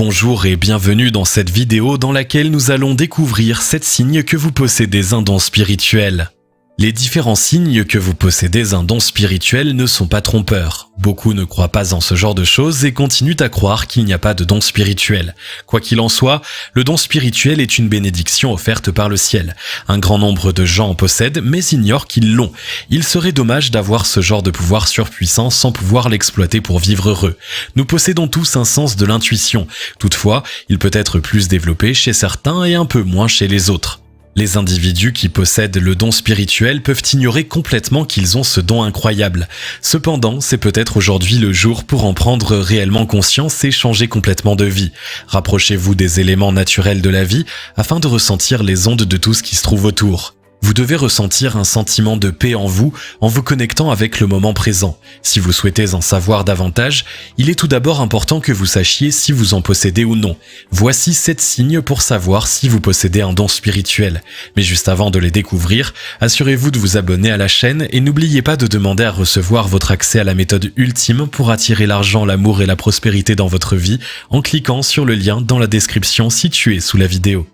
Bonjour et bienvenue dans cette vidéo dans laquelle nous allons découvrir 7 signes que vous possédez un don spirituel. Les différents signes que vous possédez un don spirituel ne sont pas trompeurs. Beaucoup ne croient pas en ce genre de choses et continuent à croire qu'il n'y a pas de don spirituel. Quoi qu'il en soit, le don spirituel est une bénédiction offerte par le ciel. Un grand nombre de gens en possèdent, mais ignorent qu'ils l'ont. Il serait dommage d'avoir ce genre de pouvoir surpuissant sans pouvoir l'exploiter pour vivre heureux. Nous possédons tous un sens de l'intuition. Toutefois, il peut être plus développé chez certains et un peu moins chez les autres. Les individus qui possèdent le don spirituel peuvent ignorer complètement qu'ils ont ce don incroyable. Cependant, c'est peut-être aujourd'hui le jour pour en prendre réellement conscience et changer complètement de vie. Rapprochez-vous des éléments naturels de la vie afin de ressentir les ondes de tout ce qui se trouve autour. Vous devez ressentir un sentiment de paix en vous connectant avec le moment présent. Si vous souhaitez en savoir davantage, il est tout d'abord important que vous sachiez si vous en possédez ou non. Voici 7 signes pour savoir si vous possédez un don spirituel. Mais juste avant de les découvrir, assurez-vous de vous abonner à la chaîne et n'oubliez pas de demander à recevoir votre accès à la méthode ultime pour attirer l'argent, l'amour et la prospérité dans votre vie en cliquant sur le lien dans la description située sous la vidéo.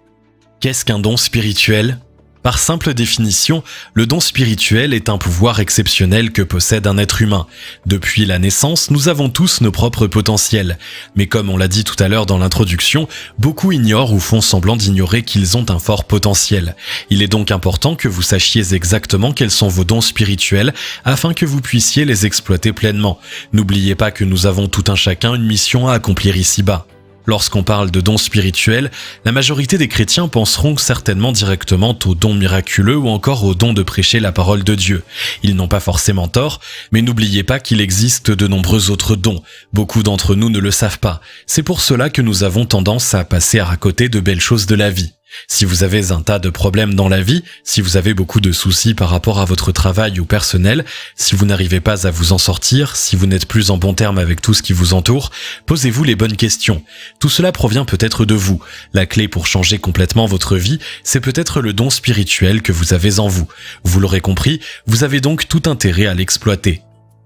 Qu'est-ce qu'un don spirituel ? Par simple définition, le don spirituel est un pouvoir exceptionnel que possède un être humain. Depuis la naissance, nous avons tous nos propres potentiels. Mais comme on l'a dit tout à l'heure dans l'introduction, beaucoup ignorent ou font semblant d'ignorer qu'ils ont un fort potentiel. Il est donc important que vous sachiez exactement quels sont vos dons spirituels afin que vous puissiez les exploiter pleinement. N'oubliez pas que nous avons tout un chacun une mission à accomplir ici-bas. Lorsqu'on parle de dons spirituels, la majorité des chrétiens penseront certainement directement aux dons miraculeux ou encore au don de prêcher la parole de Dieu. Ils n'ont pas forcément tort, mais n'oubliez pas qu'il existe de nombreux autres dons. Beaucoup d'entre nous ne le savent pas. C'est pour cela que nous avons tendance à passer à côté de belles choses de la vie. Si vous avez un tas de problèmes dans la vie, si vous avez beaucoup de soucis par rapport à votre travail ou personnel, si vous n'arrivez pas à vous en sortir, si vous n'êtes plus en bon terme avec tout ce qui vous entoure, posez-vous les bonnes questions. Tout cela provient peut-être de vous. La clé pour changer complètement votre vie, c'est peut-être le don spirituel que vous avez en vous. Vous l'aurez compris, vous avez donc tout intérêt à l'exploiter.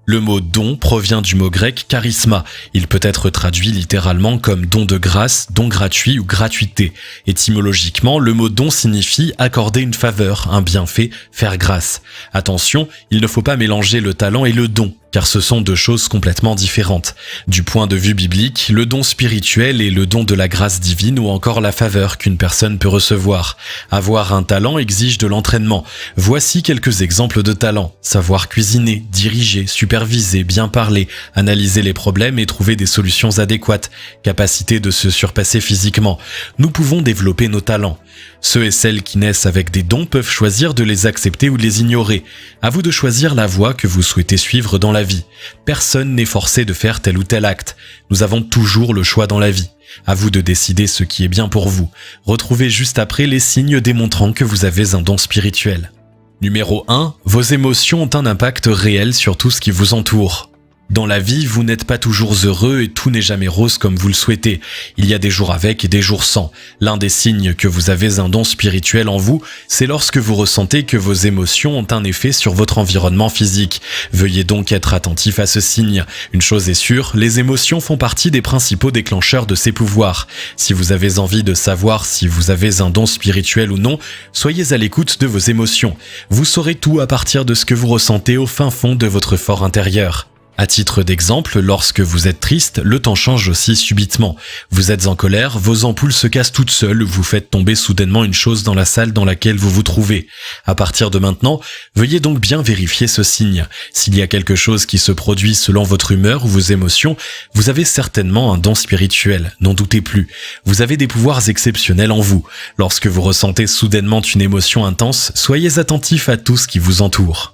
Le mot don provient du mot grec charisma. Il peut être traduit littéralement comme don de grâce, don gratuit ou gratuité. Étymologiquement, le mot don signifie accorder une faveur, un bienfait, faire grâce. Attention, il ne faut pas mélanger le talent et le don, car ce sont deux choses complètement différentes. Du point de vue biblique, le don spirituel est le don de la grâce divine ou encore la faveur qu'une personne peut recevoir. Avoir un talent exige de l'entraînement. Voici quelques exemples de talents. Savoir cuisiner, diriger, superviser, bien parler, analyser les problèmes et trouver des solutions adéquates. Capacité de se surpasser physiquement. Nous pouvons développer nos talents. Ceux et celles qui naissent avec des dons peuvent choisir de les accepter ou de les ignorer. À vous de choisir la voie que vous souhaitez suivre dans la vie. Personne n'est forcé de faire tel ou tel acte. Nous avons toujours le choix dans la vie. À vous de décider ce qui est bien pour vous. Retrouvez juste après les signes démontrant que vous avez un don spirituel. Numéro 1. Vos émotions ont un impact réel sur tout ce qui vous entoure. Dans la vie, vous n'êtes pas toujours heureux et tout n'est jamais rose comme vous le souhaitez. Il y a des jours avec et des jours sans. L'un des signes que vous avez un don spirituel en vous, c'est lorsque vous ressentez que vos émotions ont un effet sur votre environnement physique. Veuillez donc être attentif à ce signe. Une chose est sûre, les émotions font partie des principaux déclencheurs de ces pouvoirs. Si vous avez envie de savoir si vous avez un don spirituel ou non, soyez à l'écoute de vos émotions. Vous saurez tout à partir de ce que vous ressentez au fin fond de votre fort intérieur. À titre d'exemple, lorsque vous êtes triste, le temps change aussi subitement. Vous êtes en colère, vos ampoules se cassent toutes seules, vous faites tomber soudainement une chose dans la salle dans laquelle vous vous trouvez. À partir de maintenant, veuillez donc bien vérifier ce signe. S'il y a quelque chose qui se produit selon votre humeur ou vos émotions, vous avez certainement un don spirituel, n'en doutez plus. Vous avez des pouvoirs exceptionnels en vous. Lorsque vous ressentez soudainement une émotion intense, soyez attentif à tout ce qui vous entoure.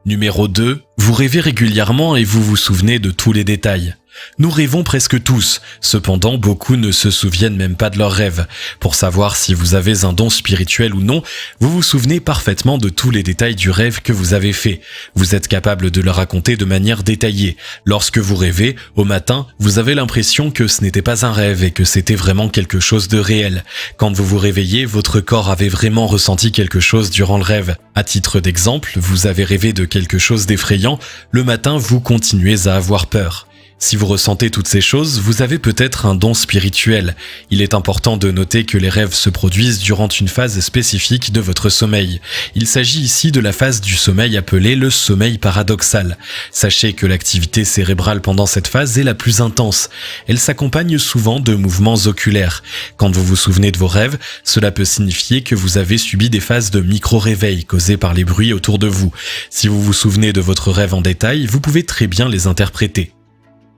Numéro 2. Vous rêvez régulièrement et vous vous souvenez de tous les détails. Nous rêvons presque tous, cependant beaucoup ne se souviennent même pas de leurs rêves. Pour savoir si vous avez un don spirituel ou non, vous vous souvenez parfaitement de tous les détails du rêve que vous avez fait. Vous êtes capable de le raconter de manière détaillée. Lorsque vous rêvez, au matin, vous avez l'impression que ce n'était pas un rêve et que c'était vraiment quelque chose de réel. Quand vous vous réveillez, votre corps avait vraiment ressenti quelque chose durant le rêve. À titre d'exemple, vous avez rêvé de quelque chose d'effrayant, le matin vous continuez à avoir peur. Si vous ressentez toutes ces choses, vous avez peut-être un don spirituel. Il est important de noter que les rêves se produisent durant une phase spécifique de votre sommeil. Il s'agit ici de la phase du sommeil appelée le sommeil paradoxal. Sachez que l'activité cérébrale pendant cette phase est la plus intense. Elle s'accompagne souvent de mouvements oculaires. Quand vous vous souvenez de vos rêves, cela peut signifier que vous avez subi des phases de micro-réveil causées par les bruits autour de vous. Si vous vous souvenez de votre rêve en détail, vous pouvez très bien les interpréter.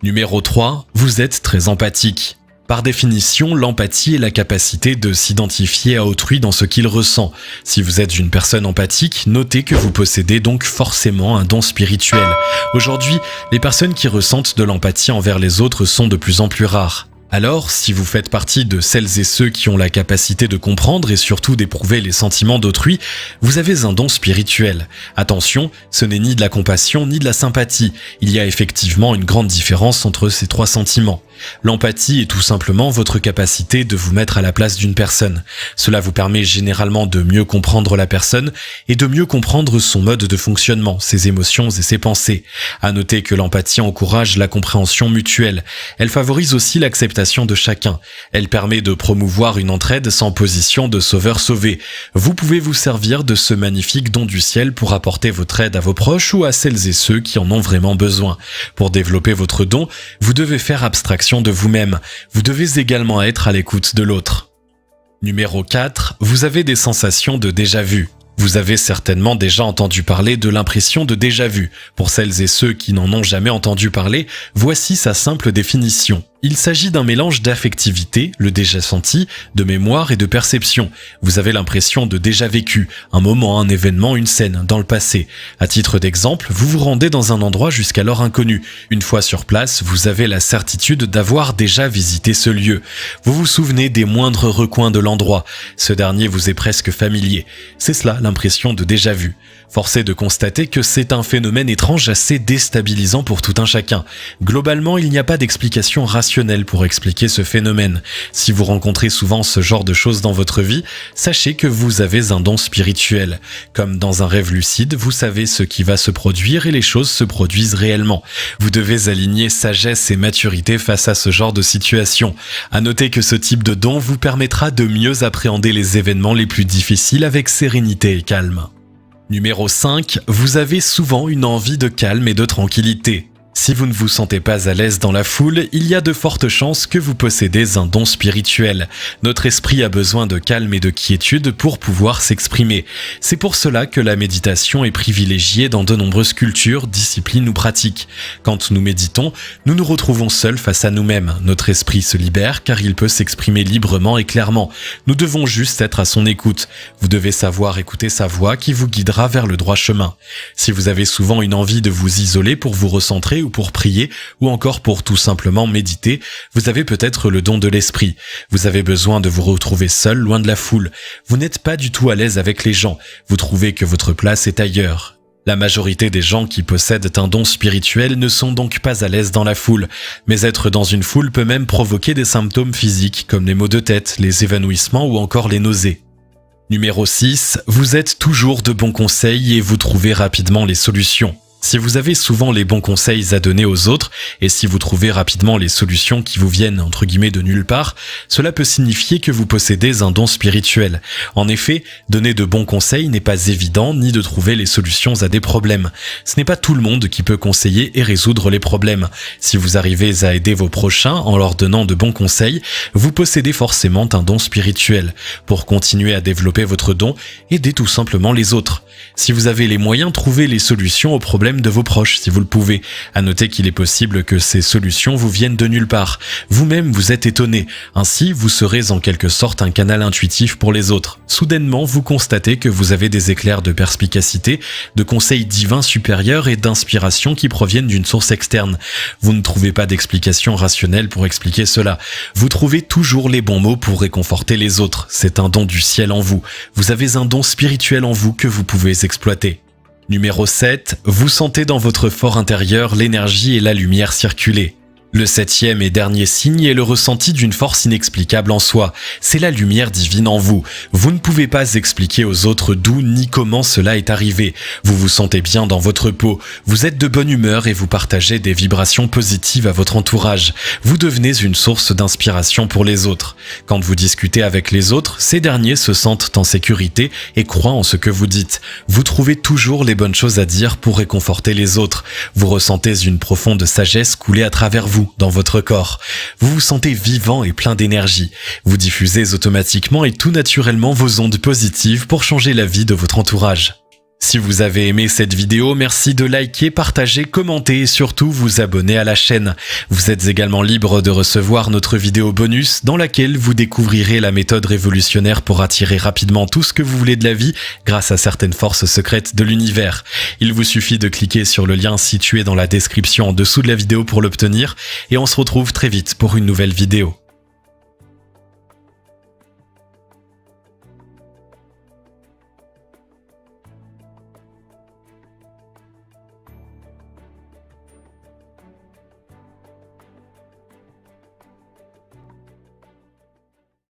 Numéro 3, vous êtes très empathique. Par définition, l'empathie est la capacité de s'identifier à autrui dans ce qu'il ressent. Si vous êtes une personne empathique, notez que vous possédez donc forcément un don spirituel. Aujourd'hui, les personnes qui ressentent de l'empathie envers les autres sont de plus en plus rares. Alors, si vous faites partie de celles et ceux qui ont la capacité de comprendre et surtout d'éprouver les sentiments d'autrui, vous avez un don spirituel. Attention, ce n'est ni de la compassion ni de la sympathie. Il y a effectivement une grande différence entre ces trois sentiments. L'empathie est tout simplement votre capacité de vous mettre à la place d'une personne. Cela vous permet généralement de mieux comprendre la personne et de mieux comprendre son mode de fonctionnement, ses émotions et ses pensées. À noter que l'empathie encourage la compréhension mutuelle. Elle favorise aussi l'acceptation de chacun. Elle permet de promouvoir une entraide sans position de sauveur-sauvé. Vous pouvez vous servir de ce magnifique don du ciel pour apporter votre aide à vos proches ou à celles et ceux qui en ont vraiment besoin. Pour développer votre don, vous devez faire abstraction de vous-même. Vous devez également être à l'écoute de l'autre. Numéro 4, vous avez des sensations de déjà-vu. Vous avez certainement déjà entendu parler de l'impression de déjà-vu. Pour celles et ceux qui n'en ont jamais entendu parler, voici sa simple définition. Il s'agit d'un mélange d'affectivité, le déjà senti, de mémoire et de perception. Vous avez l'impression de déjà vécu, un moment, un événement, une scène, dans le passé. À titre d'exemple, vous vous rendez dans un endroit jusqu'alors inconnu. Une fois sur place, vous avez la certitude d'avoir déjà visité ce lieu. Vous vous souvenez des moindres recoins de l'endroit. Ce dernier vous est presque familier. C'est cela, l'impression de déjà vu. Force est de constater que c'est un phénomène étrange assez déstabilisant pour tout un chacun. Globalement, il n'y a pas d'explication rationnelle pour expliquer ce phénomène. Si vous rencontrez souvent ce genre de choses dans votre vie, sachez que vous avez un don spirituel. Comme dans un rêve lucide, vous savez ce qui va se produire et les choses se produisent réellement. Vous devez aligner sagesse et maturité face à ce genre de situation. À noter que ce type de don vous permettra de mieux appréhender les événements les plus difficiles avec sérénité et calme. Numéro 5, vous avez souvent une envie de calme et de tranquillité. Si vous ne vous sentez pas à l'aise dans la foule, il y a de fortes chances que vous possédez un don spirituel. Notre esprit a besoin de calme et de quiétude pour pouvoir s'exprimer. C'est pour cela que la méditation est privilégiée dans de nombreuses cultures, disciplines ou pratiques. Quand nous méditons, nous nous retrouvons seuls face à nous-mêmes. Notre esprit se libère car il peut s'exprimer librement et clairement. Nous devons juste être à son écoute. Vous devez savoir écouter sa voix qui vous guidera vers le droit chemin. Si vous avez souvent une envie de vous isoler pour vous recentrer ou pour prier, ou encore pour tout simplement méditer, vous avez peut-être le don de l'esprit. Vous avez besoin de vous retrouver seul, loin de la foule. Vous n'êtes pas du tout à l'aise avec les gens. Vous trouvez que votre place est ailleurs. La majorité des gens qui possèdent un don spirituel ne sont donc pas à l'aise dans la foule, mais être dans une foule peut même provoquer des symptômes physiques comme les maux de tête, les évanouissements ou encore les nausées. Numéro 6, vous êtes toujours de bons conseils et vous trouvez rapidement les solutions. Si vous avez souvent les bons conseils à donner aux autres, et si vous trouvez rapidement les solutions qui vous viennent entre guillemets de nulle part, cela peut signifier que vous possédez un don spirituel. En effet, donner de bons conseils n'est pas évident, ni de trouver les solutions à des problèmes. Ce n'est pas tout le monde qui peut conseiller et résoudre les problèmes. Si vous arrivez à aider vos prochains en leur donnant de bons conseils, vous possédez forcément un don spirituel. Pour continuer à développer votre don, aidez tout simplement les autres. Si vous avez les moyens, trouvez les solutions aux problèmes de vos proches, si vous le pouvez. À noter qu'il est possible que ces solutions vous viennent de nulle part. Vous-même, vous êtes étonné. Ainsi, vous serez en quelque sorte un canal intuitif pour les autres. Soudainement, vous constatez que vous avez des éclairs de perspicacité, de conseils divins supérieurs et d'inspiration qui proviennent d'une source externe. Vous ne trouvez pas d'explication rationnelle pour expliquer cela. Vous trouvez toujours les bons mots pour réconforter les autres. C'est un don du ciel en vous. Vous avez un don spirituel en vous que vous pouvez exploiter. Numéro 7, vous sentez dans votre fort intérieur l'énergie et la lumière circuler. Le 7e et dernier signe est le ressenti d'une force inexplicable en soi. C'est la lumière divine en vous. Vous ne pouvez pas expliquer aux autres d'où ni comment cela est arrivé. Vous vous sentez bien dans votre peau. Vous êtes de bonne humeur et vous partagez des vibrations positives à votre entourage. Vous devenez une source d'inspiration pour les autres. Quand vous discutez avec les autres, ces derniers se sentent en sécurité et croient en ce que vous dites. Vous trouvez toujours les bonnes choses à dire pour réconforter les autres. Vous ressentez une profonde sagesse couler à travers vous, dans votre corps. Vous vous sentez vivant et plein d'énergie. Vous diffusez automatiquement et tout naturellement vos ondes positives pour changer la vie de votre entourage. Si vous avez aimé cette vidéo, merci de liker, partager, commenter et surtout vous abonner à la chaîne. Vous êtes également libre de recevoir notre vidéo bonus dans laquelle vous découvrirez la méthode révolutionnaire pour attirer rapidement tout ce que vous voulez de la vie grâce à certaines forces secrètes de l'univers. Il vous suffit de cliquer sur le lien situé dans la description en dessous de la vidéo pour l'obtenir et on se retrouve très vite pour une nouvelle vidéo.